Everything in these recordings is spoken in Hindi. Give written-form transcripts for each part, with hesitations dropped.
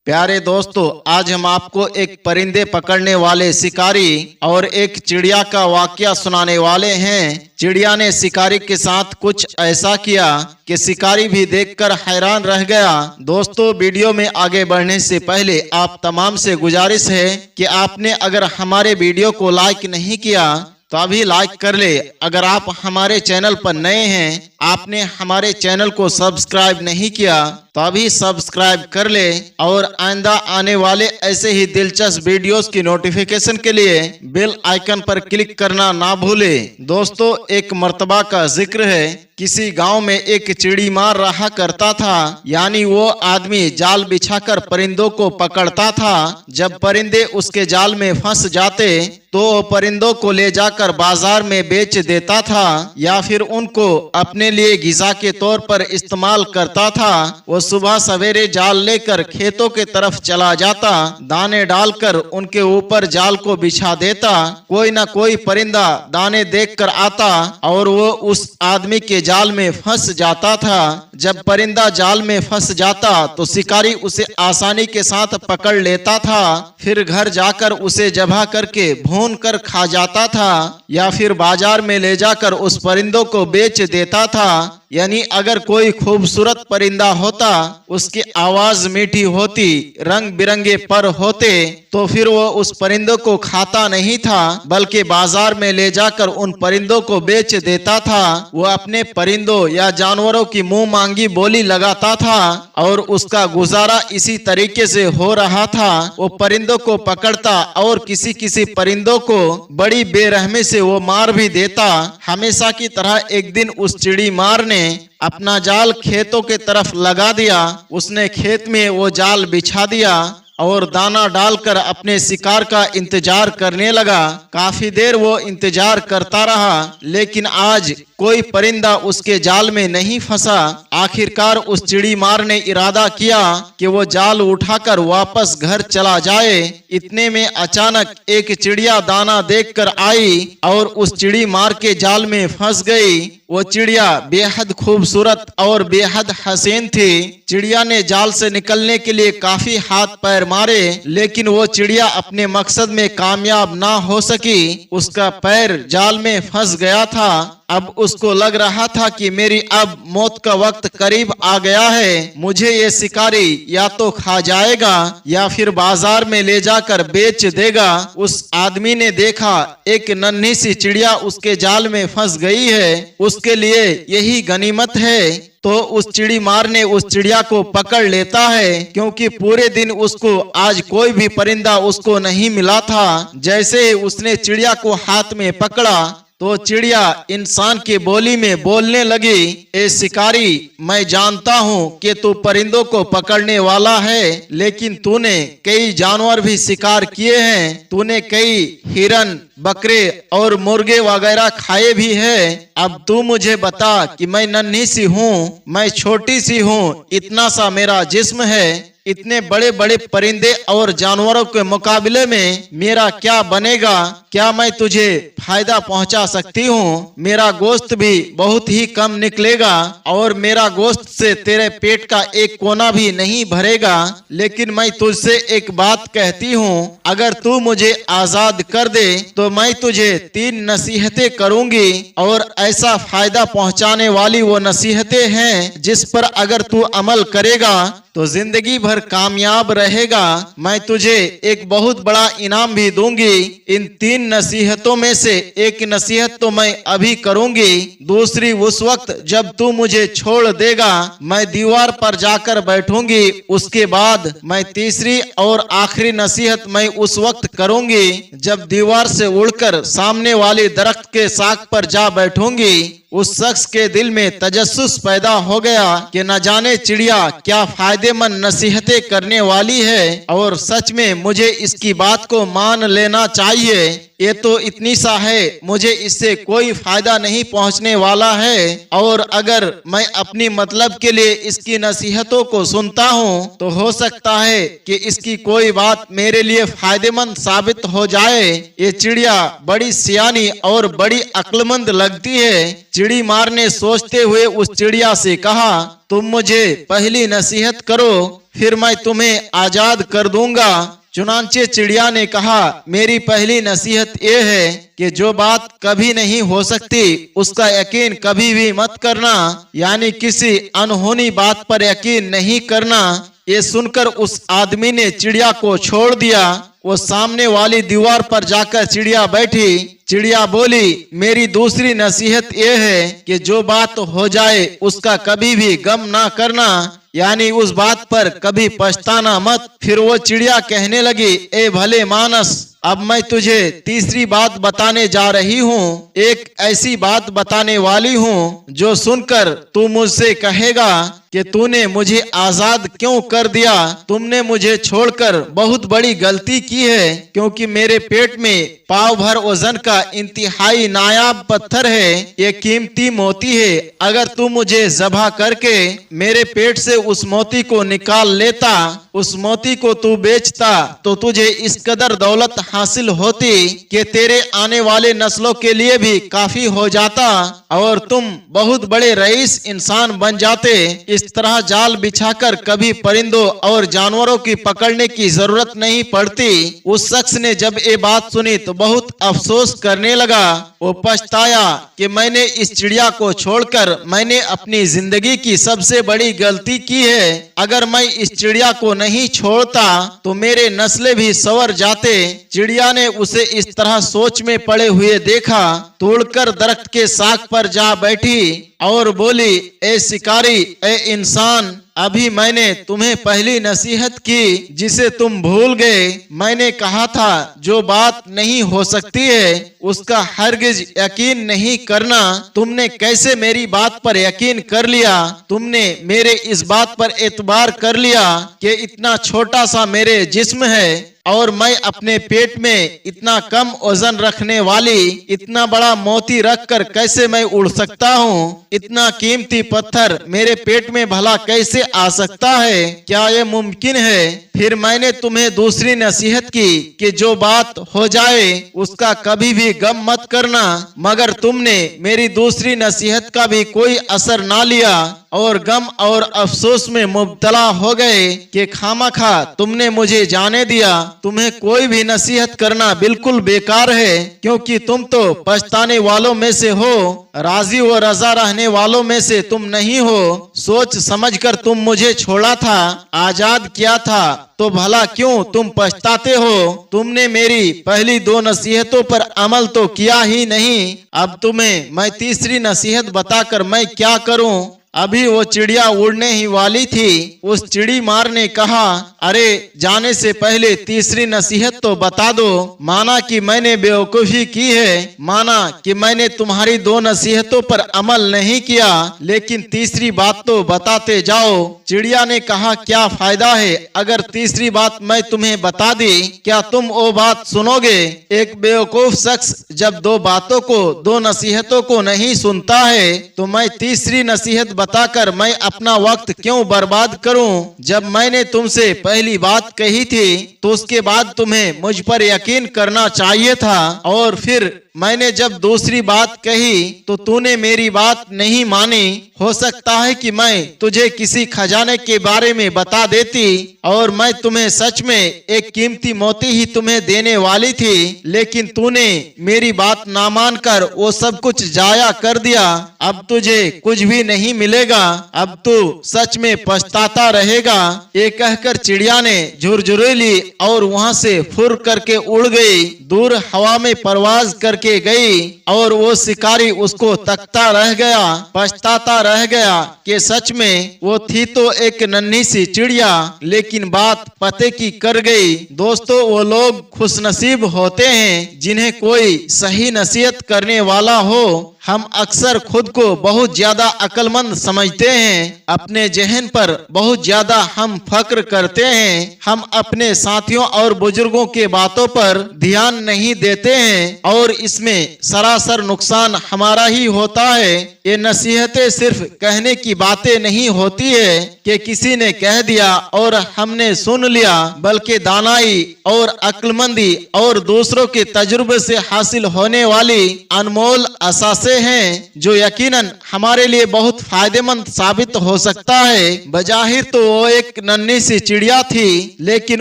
प्यारे दोस्तों, आज हम आपको एक परिंदे पकड़ने वाले शिकारी और एक चिड़िया का वाकया सुनाने वाले हैं। चिड़िया ने शिकारी के साथ कुछ ऐसा किया कि शिकारी भी देखकर हैरान रह गया। दोस्तों, वीडियो में आगे बढ़ने से पहले आप तमाम से गुजारिश है कि आपने अगर हमारे वीडियो को लाइक नहीं किया तो अभी लाइक कर ले। अगर आप हमारे चैनल पर नए हैं, आपने हमारे चैनल को सब्सक्राइब नहीं किया तो अभी सब्सक्राइब कर ले और आइंदा आने वाले ऐसे ही दिलचस्प वीडियोस की नोटिफिकेशन के लिए बेल आइकन पर क्लिक करना ना भूले। दोस्तों, एक मर्तबा का जिक्र है। किसी गांव में एक चिड़ी मार रहा करता था, यानी वो आदमी जाल बिछाकर परिंदों को पकड़ता था। जब परिंदे उसके जाल में फंस जाते तो परिंदों को ले जाकर बाजार में बेच देता था या फिर उनको अपने लिए ग़िज़ा के तौर पर इस्तेमाल करता था। वो सुबह सवेरे जाल लेकर खेतों के तरफ चला जाता, दाने डालकर उनके ऊपर जाल को बिछा देता। कोई ना कोई परिंदा दाने देखकर आता और वो उस आदमी के जाल में फंस जाता था। जब परिंदा जाल में फंस जाता तो शिकारी उसे आसानी के साथ पकड़ लेता था, फिर घर जाकर उसे ज़ब्ह करके भून कर खा जाता था या फिर बाजार में ले जाकर उस परिंदों को बेच देता था। यानी अगर कोई खूबसूरत परिंदा होता, उसकी आवाज मीठी होती, रंग बिरंगे पर होते, तो फिर वो उस परिंदों को खाता नहीं था बल्कि बाजार में ले जाकर उन परिंदों को बेच देता था। वो अपने परिंदों या जानवरों की मुंह मांगी बोली लगाता था और उसका गुजारा इसी तरीके से हो रहा था। वो परिंदों को पकड़ता और किसी किसी परिंदों को बड़ी बेरहमी से वो मार भी देता। हमेशा की तरह एक दिन उस चिड़ी मार ने अपना जाल खेतों के तरफ लगा दिया। उसने खेत में वो जाल बिछा दिया और दाना डालकर अपने शिकार का इंतजार करने लगा। काफी देर वो इंतजार करता रहा, लेकिन आज कोई परिंदा उसके जाल में नहीं फंसा। आखिरकार उस चिड़ी मार ने इरादा किया कि वो जाल उठाकर वापस घर चला जाए। इतने में अचानक एक चिड़िया दाना देखकर आई और उस चिड़ी मार के जाल में फंस गई। वो चिड़िया बेहद खूबसूरत और बेहद हसीन थी। चिड़िया ने जाल से निकलने के लिए काफी हाथ पैर मारे, लेकिन वो चिड़िया अपने मकसद में कामयाब ना हो सकी। उसका पैर जाल में फंस गया था। अब उसको लग रहा था कि मेरी अब मौत का वक्त करीब आ गया है। मुझे ये शिकारी या तो खा जाएगा या फिर बाजार में ले जाकर बेच देगा। उस आदमी ने देखा एक नन्ही सी चिड़िया उसके जाल में फंस गई है, उसके लिए यही गनीमत है। तो उस चिड़ी मार ने उस चिड़िया को पकड़ लेता है, क्योंकि पूरे दिन उसको आज कोई भी परिंदा उसको नहीं मिला था। जैसे ही उसने चिड़िया को हाथ में पकड़ा तो चिड़िया इंसान की बोली में बोलने लगी, ए शिकारी, मैं जानता हूँ कि तू परिंदों को पकड़ने वाला है, लेकिन तूने कई जानवर भी शिकार किए हैं। तूने कई हिरन, बकरे और मुर्गे वगैरह खाए भी हैं। अब तू मुझे बता कि मैं नन्ही सी हूँ, मैं छोटी सी हूँ, इतना सा मेरा जिस्म है, इतने बड़े बड़े परिंदे और जानवरों के मुकाबले में मेरा क्या बनेगा? क्या मैं तुझे फायदा पहुंचा सकती हूँ? मेरा गोश्त भी बहुत ही कम निकलेगा और मेरा गोश्त से तेरे पेट का एक कोना भी नहीं भरेगा। लेकिन मैं तुझसे एक बात कहती हूँ, अगर तू मुझे आजाद कर दे तो मैं तुझे 3 नसीहतें करूंगी और ऐसा फायदा पहुंचाने वाली वो नसीहतें हैं जिस पर अगर तू अमल करेगा तो जिंदगी भर कामयाब रहेगा। मैं तुझे एक बहुत बड़ा इनाम भी दूंगी। इन 3 नसीहतों में से एक नसीहत तो मैं अभी करूंगी, दूसरी उस वक्त जब तू मुझे छोड़ देगा मैं दीवार पर जाकर बैठूंगी। उसके बाद मैं तीसरी और आखिरी नसीहत मैं उस वक्त करूंगी जब दीवार से उड़कर सामने वाले दरख्त के साख पर जा बैठूंगी। उस शख्स के दिल में तजस्सुस पैदा हो गया कि न जाने चिड़िया क्या फायदेमंद नसीहतें करने वाली है और सच में मुझे इसकी बात को मान लेना चाहिए। ये तो इतनी सा है, मुझे इससे कोई फायदा नहीं पहुंचने वाला है और अगर मैं अपनी मतलब के लिए इसकी नसीहतों को सुनता हूँ तो हो सकता है कि इसकी कोई बात मेरे लिए फायदेमंद साबित हो जाए। ये चिड़िया बड़ी सियानी और बड़ी अक्लमंद लगती है। चिड़ी मार ने सोचते हुए उस चिड़िया से कहा, तुम मुझे पहली नसीहत करो। फिर मैं तुम्हें आजाद कर दूंगा। चुनांचे चिड़िया ने कहा, मेरी पहली नसीहत ये है कि जो बात कभी नहीं हो सकती उसका यकीन कभी भी मत करना, यानी किसी अनहोनी बात पर यकीन नहीं करना। ये सुनकर उस आदमी ने चिड़िया को छोड़ दिया। वो सामने वाली दीवार पर जाकर चिड़िया बैठी। चिड़िया बोली, मेरी दूसरी नसीहत ये है कि जो बात हो जाए उसका कभी भी गम ना करना, यानी उस बात पर कभी पछताना मत। फिर वो चिड़िया कहने लगी, ए भले मानस, अब मैं तुझे तीसरी बात बताने जा रही हूँ। एक ऐसी बात बताने वाली हूँ जो सुनकर तू मुझसे कहेगा कि तूने मुझे आजाद क्यों कर दिया। तुमने मुझे छोड़कर बहुत बड़ी गलती की है, क्योंकि मेरे पेट में पाव भर वजन का इंतहाई नायाब पत्थर है। ये कीमती मोती है। अगर तू मुझे ज़बह करके मेरे पेट से उस मोती को निकाल लेता, उस मोती को तू बेचता, तो तुझे इस कदर दौलत हासिल होती कि तेरे आने वाले नस्लों के लिए भी काफी हो जाता और तुम बहुत बड़े रईस इंसान बन जाते। इस तरह जाल बिछाकर कभी परिंदों और जानवरों की पकड़ने की जरूरत नहीं पड़ती। उस शख्स ने जब ये बात सुनी तो बहुत अफसोस करने लगा। वो पछताया कि मैंने इस चिड़िया को छोड़कर मैंने अपनी जिंदगी की सबसे बड़ी गलती की है। अगर मैं इस चिड़िया को नहीं छोड़ता तो मेरे नस्लें भी संवर जाते। चिड़िया ने उसे इस तरह सोच में पड़े हुए देखा, तोड़कर दरख्त के शाख पर जा बैठी और बोली, ए शिकारी, ए इंसान, अभी मैंने तुम्हें पहली नसीहत की जिसे तुम भूल गए। मैंने कहा था जो बात नहीं हो सकती है उसका हरगिज यकीन नहीं करना। तुमने कैसे मेरी बात पर यकीन कर लिया? तुमने मेरे इस बात पर एतबार कर लिया कि इतना छोटा सा मेरे जिस्म है और मैं अपने पेट में इतना कम वजन रखने वाली इतना बड़ा मोती रखकर कैसे मैं उड़ सकता हूँ? इतना कीमती पत्थर मेरे पेट में भला कैसे आ सकता है? क्या ये मुमकिन है? फिर मैंने तुम्हें दूसरी नसीहत की कि जो बात हो जाए उसका कभी भी गम मत करना, मगर तुमने मेरी दूसरी नसीहत का भी कोई असर ना लिया और गम और अफसोस में मुब्तला हो गए कि खामखा तुमने मुझे जाने दिया। तुम्हें कोई भी नसीहत करना बिल्कुल बेकार है, क्योंकि तुम तो पछताने वालों में से हो, राजी व रजा रहने वालों में से तुम नहीं हो। सोच समझकर तुम मुझे छोड़ा था, आजाद किया था, तो भला क्यों तुम पछताते हो? तुमने मेरी पहली दो नसीहतों पर अमल तो किया ही नहीं। अब तुम्हें मैं तीसरी नसीहत बताकर मैं क्या करूं? अभी वो चिड़िया उड़ने ही वाली थी। उस चिड़ी मार ने कहा, अरे जाने से पहले तीसरी नसीहत तो बता दो। माना कि मैंने बेवकूफी की है, माना कि मैंने तुम्हारी दो नसीहतों पर अमल नहीं किया, लेकिन तीसरी बात तो बताते जाओ। चिड़िया ने कहा, क्या फायदा है अगर तीसरी बात मैं तुम्हें बता दी? क्या तुम वो बात सुनोगे? एक बेवकूफ शख्स जब दो बातों को, दो नसीहतों को नहीं सुनता है तो मैं तीसरी नसीहत बताकर मैं अपना वक्त क्यों बर्बाद करूं? जब मैंने तुमसे पहली बात कही थी तो उसके बाद तुम्हें मुझ पर यकीन करना चाहिए था, और फिर मैंने जब दूसरी बात कही तो तूने मेरी बात नहीं मानी। हो सकता है कि मैं तुझे किसी खजाने के बारे में बता देती और मैं तुम्हें सच में एक कीमती मोती ही तुम्हें देने वाली थी, लेकिन तूने मेरी बात ना मानकर वो सब कुछ जाया कर दिया। अब तुझे कुछ भी नहीं मिलेगा, अब तू सच में पछताता रहेगा। ये कहकर चिड़िया ने झुरझुरेली और वहां से फुर करके उड़ गई, दूर हवा में परवाज करके गई, और वो शिकारी उसको तकता रह गया, पछताता रह गया कि सच में वो थी तो एक नन्ही सी चिड़िया, लेकिन बात पते की कर गई। दोस्तों, वो लोग खुशनसीब होते हैं जिन्हें कोई सही नसीहत करने वाला हो। हम अक्सर खुद को बहुत ज्यादा अक्लमंद समझते हैं, अपने जहन पर बहुत ज्यादा हम फक्र करते हैं, हम अपने साथियों और बुजुर्गों के बातों पर ध्यान नहीं देते हैं और इसमें सरासर नुकसान हमारा ही होता है। ये नसीहतें सिर्फ कहने की बातें नहीं होती है, कि किसी ने कह दिया और हमने सुन लिया, बल्कि दानाई और अक्लमंदी और दूसरों के तजुर्बे से हासिल होने वाली अनमोल असासे हैं जो यकीनन हमारे लिए बहुत फायदेमंद साबित हो सकता है। बजाहिर तो वो एक नन्ही सी चिड़िया थी, लेकिन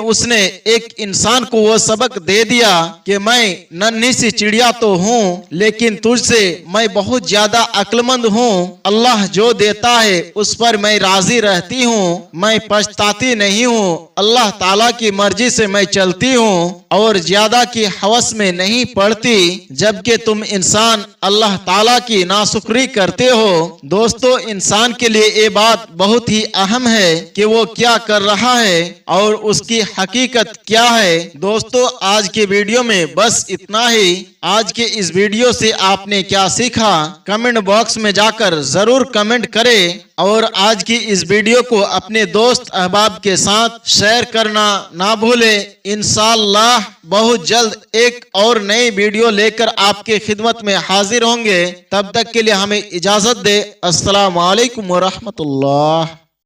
उसने एक इंसान को वो सबक दे दिया कि मैं नन्ही सी चिड़िया तो हूँ, लेकिन तुझसे मैं बहुत ज्यादा अक्लमंद हूँ। अल्लाह जो देता है उस पर मैं राजी रहती हूँ, मैं पछताती नहीं हूँ। अल्लाह ताला की मर्जी से मैं चलती हूँ और ज्यादा की हवस में नहीं पड़ती, जबकि तुम इंसान अल्लाह ताला की नाशुक्री करते हो। दोस्तों, इंसान के लिए ये बात बहुत ही अहम है कि वो क्या कर रहा है और उसकी हकीकत क्या है। दोस्तों, आज के वीडियो में बस इतना ही। आज के इस वीडियो से आपने क्या सीखा, कमेंट बॉक्स में जाकर जरूर कमेंट करें और आज की इस वीडियो को अपने दोस्त अहबाब के साथ शेयर करना ना भूलें। इंशाअल्लाह बहुत जल्द एक और नई वीडियो लेकर आपके खिदमत में हाजिर होंगे। तब तक के लिए हमें इजाजत दे। अस्सलाम वालेकुम व रहमतुल्लाह।